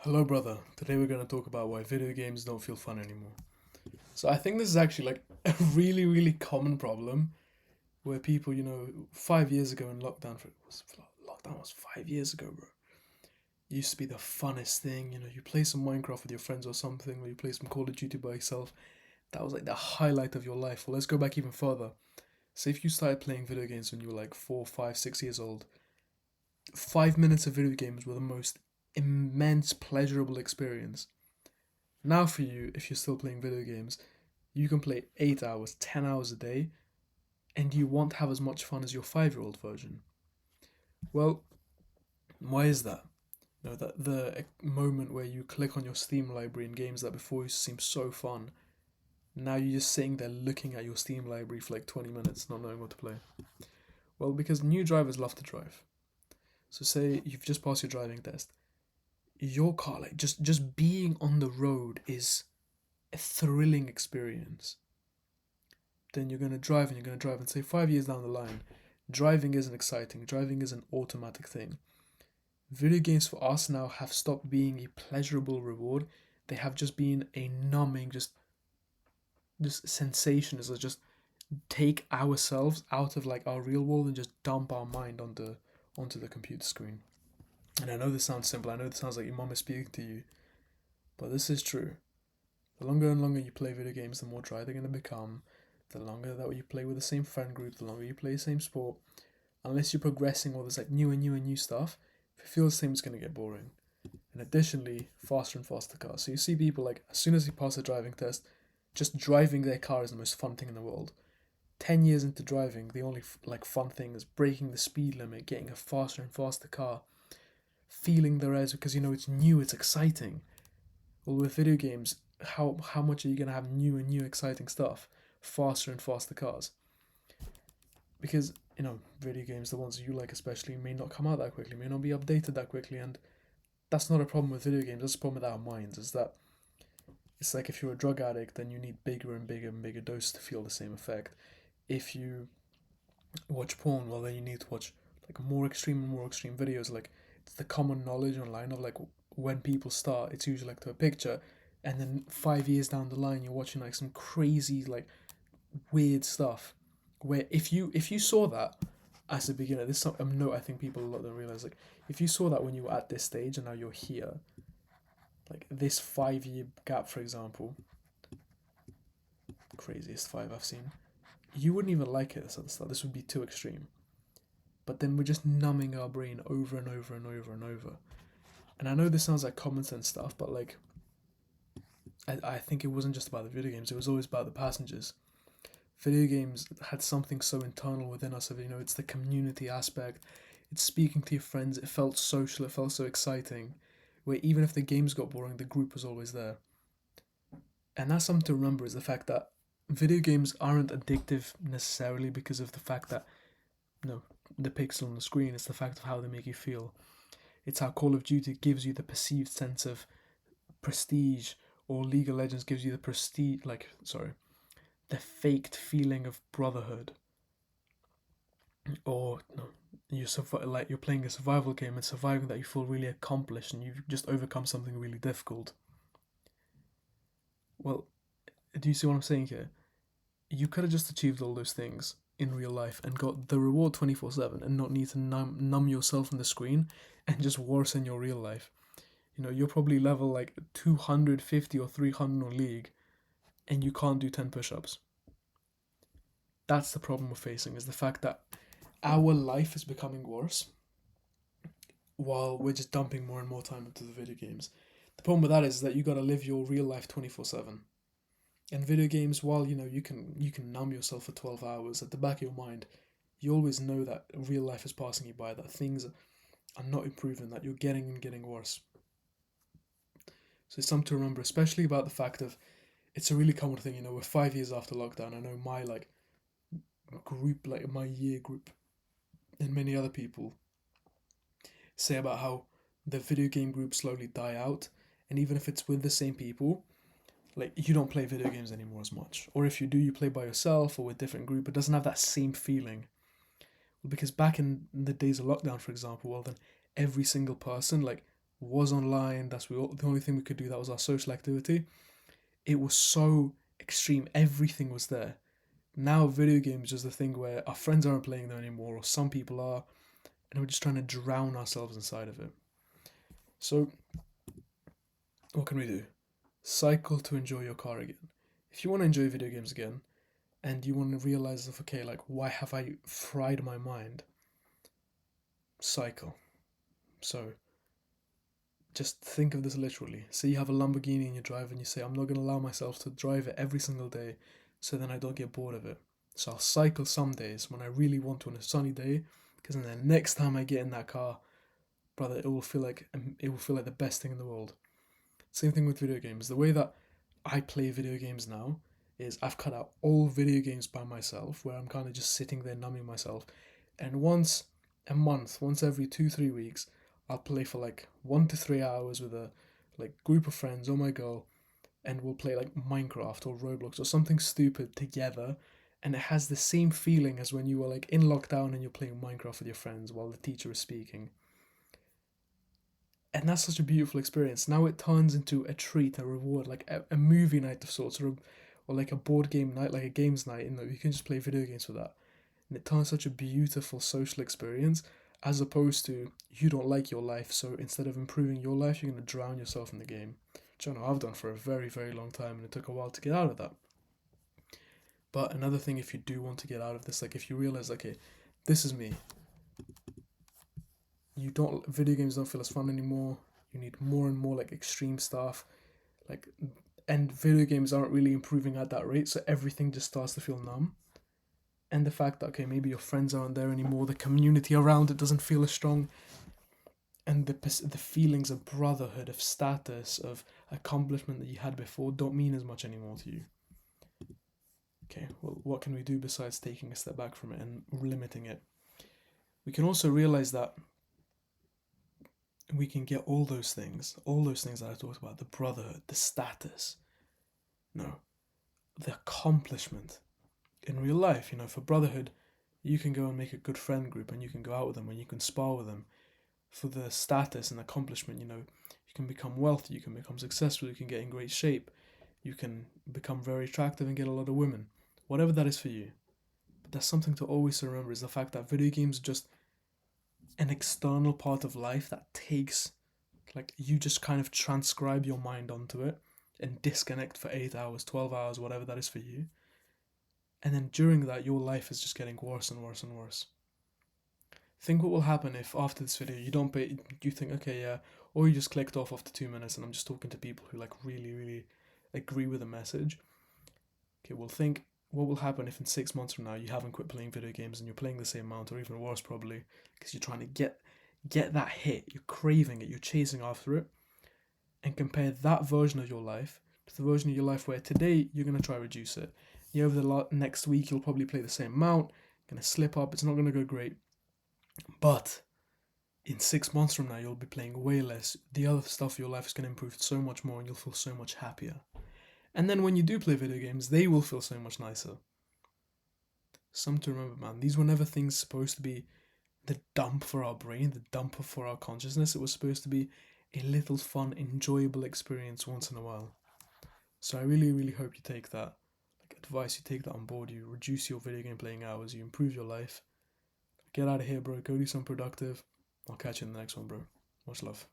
Hello, brother. Today we're going to talk about why video games don't feel fun anymore. So, I think this is actually like a really, really common problem where people, 5 years ago in lockdown, lockdown was 5 years ago, bro. Used to be the funnest thing. You play some Minecraft with your friends or something, or you play some Call of Duty by yourself. That was like the highlight of your life. Well, let's go back even further. Say if you started playing video games when you were like 4, 5, 6 years old, 5 minutes of video games were the most immense, pleasurable experience. Now, for you, if you're still playing video games, you can play 8 hours, 10 hours a day, and you won't have as much fun as your 5-year-old version. Well, why is that? That the moment where you click on your Steam library in games that before used to seem so fun, now you're just sitting there looking at your Steam library for like 20 minutes, not knowing what to play. Well, because new drivers love to drive. So, say you've just passed your driving test. Your car, like just being on the road, is a thrilling experience. Then you're going to drive and you're going to drive and say 5 years down the line, driving isn't exciting, driving is an automatic thing. Video games for us now have stopped being a pleasurable reward. They have just been a numbing, just sensation. Is just take ourselves out of like our real world and just dump our mind onto the computer screen. And I know this sounds simple. I know this sounds like your mom is speaking to you, but this is true. The longer and longer you play video games, the more dry they're going to become. The longer that you play with the same friend group, the longer you play the same sport. Unless you're progressing or there's like new and new and new stuff, if it feels the same, it's going to get boring. And additionally, faster and faster cars. So you see people like, as soon as they pass a driving test, just driving their car is the most fun thing in the world. 10 years into driving, the only like fun thing is breaking the speed limit, getting a faster and faster car, feeling the res because it's new, it's exciting. Well, with video games, how much are you gonna have new and new exciting stuff, faster and faster cars? Because video games, the ones you like especially, may not come out that quickly, may not be updated that quickly, and that's not a problem with video games. That's a problem with our minds. Is that it's like if you're a drug addict, then you need bigger and bigger and bigger doses to feel the same effect. If you watch porn, well, then you need to watch like more extreme and more extreme videos. Like it's the common knowledge online of like when people start, it's usually like to a picture, and then 5 years down the line, you're watching like some crazy like weird stuff. Where if you saw that as a beginner, this is a note I think people a lot don't realize. Like if you saw that when you were at this stage and now you're here, like this 5 year gap, for example, craziest five I've seen, you wouldn't even like it at the start. This would be too extreme. But then we're just numbing our brain over and over and over and over. And I know this sounds like common sense stuff, but like I think it wasn't just about the video games, it was always about the passengers. Video games had something so internal within us of, it's the community aspect, it's speaking to your friends, it felt social, it felt so exciting, where even if the games got boring, the group was always there. And that's something to remember, is the fact that video games aren't addictive necessarily because of the fact that, no, the pixel on the screen, it's the fact of how they make you feel. It's how Call of Duty gives you the perceived sense of prestige, or League of Legends gives you the prestige, the faked feeling of brotherhood. Or no, you're playing a survival game and surviving that you feel really accomplished and you've just overcome something really difficult. Well, do you see what I'm saying here? You could have just achieved all those things in real life and got the reward 24/7 and not need to numb yourself on the screen and just worsen your real life. You're probably level like 250 or 300 on League and you can't do 10 push ups. That's the problem we're facing, is the fact that our life is becoming worse while we're just dumping more and more time into the video games. The problem with that is that you gotta live your real life 24/7. And video games, while you can numb yourself for 12 hours, at the back of your mind, you always know that real life is passing you by, that things are not improving, that you're getting and getting worse. So it's something to remember, especially about the fact of it's a really common thing. We're 5 years after lockdown. I know my group, like my year group, and many other people say about how the video game groups slowly die out, and even if it's with the same people, like you don't play video games anymore as much, or if you do, you play by yourself or with a different group. It doesn't have that same feeling. Well, because back in the days of lockdown, for example, well then every single person, like was online. The only thing we could do. That was our social activity. It was so extreme. Everything was there. Now video games is the thing where our friends aren't playing them anymore, or some people are, and we're just trying to drown ourselves inside of it. So what can we do? Cycle to enjoy your car again. If you want to enjoy video games again, and you want to realize of okay, like why have I fried my mind? Cycle. So just think of this literally. Say you have a Lamborghini in your drive and you say, I'm not going to allow myself to drive it every single day so then I don't get bored of it. So I'll cycle some days when I really want to on a sunny day, because then the next time I get in that car, brother, it will feel like the best thing in the world. Same thing with video games. The way that I play video games now is I've cut out all video games by myself, where I'm kind of just sitting there numbing myself, and once a month, once every 2 3 weeks, I'll play for like 1 to 3 hours with a like group of friends or my girl, and we'll play like Minecraft or Roblox or something stupid together. And it has the same feeling as when you were like in lockdown and you're playing Minecraft with your friends while the teacher is speaking. And that's such a beautiful experience. Now it turns into a treat, a reward, like a movie night of sorts, or like a board game night, like a games night. You can just play video games for that, and it turns such a beautiful social experience, as opposed to you don't like your life, so instead of improving your life, you're gonna drown yourself in the game. Which I know I've done for a very very long time, and it took a while to get out of that. But another thing, if you do want to get out of this, like if you realize, okay, this is me, video games don't feel as fun anymore. You need more and more like extreme stuff, like, and video games aren't really improving at that rate, so everything just starts to feel numb. And the fact that okay, maybe your friends aren't there anymore, the community around it doesn't feel as strong, and the feelings of brotherhood, of status, of accomplishment that you had before don't mean as much anymore to you. Okay, well, what can we do besides taking a step back from it and limiting it? We can also realize that we can get all those things that I talked about, the brotherhood, the status, no, the accomplishment in real life. For brotherhood, you can go and make a good friend group and you can go out with them and you can spar with them. For the status and accomplishment, you can become wealthy, you can become successful, you can get in great shape, you can become very attractive and get a lot of women, whatever that is for you. But there's something to always remember, is the fact that video games are just an external part of life that takes, like, you just kind of transcribe your mind onto it and disconnect for 8 hours, 12 hours, whatever that is for you. And then during that, your life is just getting worse and worse and worse. Think what will happen if after this video you don't pay, you think, okay, yeah, or you just clicked off after 2 minutes and I'm just talking to people who like really, really agree with the message. Okay, well, think what will happen if in 6 months from now you haven't quit playing video games and you're playing the same amount, or even worse probably, because you're trying to get that hit, you're craving it, you're chasing after it, and compare that version of your life to the version of your life where today you're going to try to reduce it. Yeah, over the next week you'll probably play the same amount, going to slip up, it's not going to go great. But in 6 months from now, you'll be playing way less. The other stuff of your life is going to improve so much more and you'll feel so much happier. And then when you do play video games, they will feel so much nicer. Something to remember, man. These were never things supposed to be the dump for our brain, the dump for our consciousness. It was supposed to be a little fun, enjoyable experience once in a while. So I really, really hope you take that advice, you take that on board, you reduce your video game playing hours, you improve your life. Get out of here, bro. Go do something productive. I'll catch you in the next one, bro. Much love.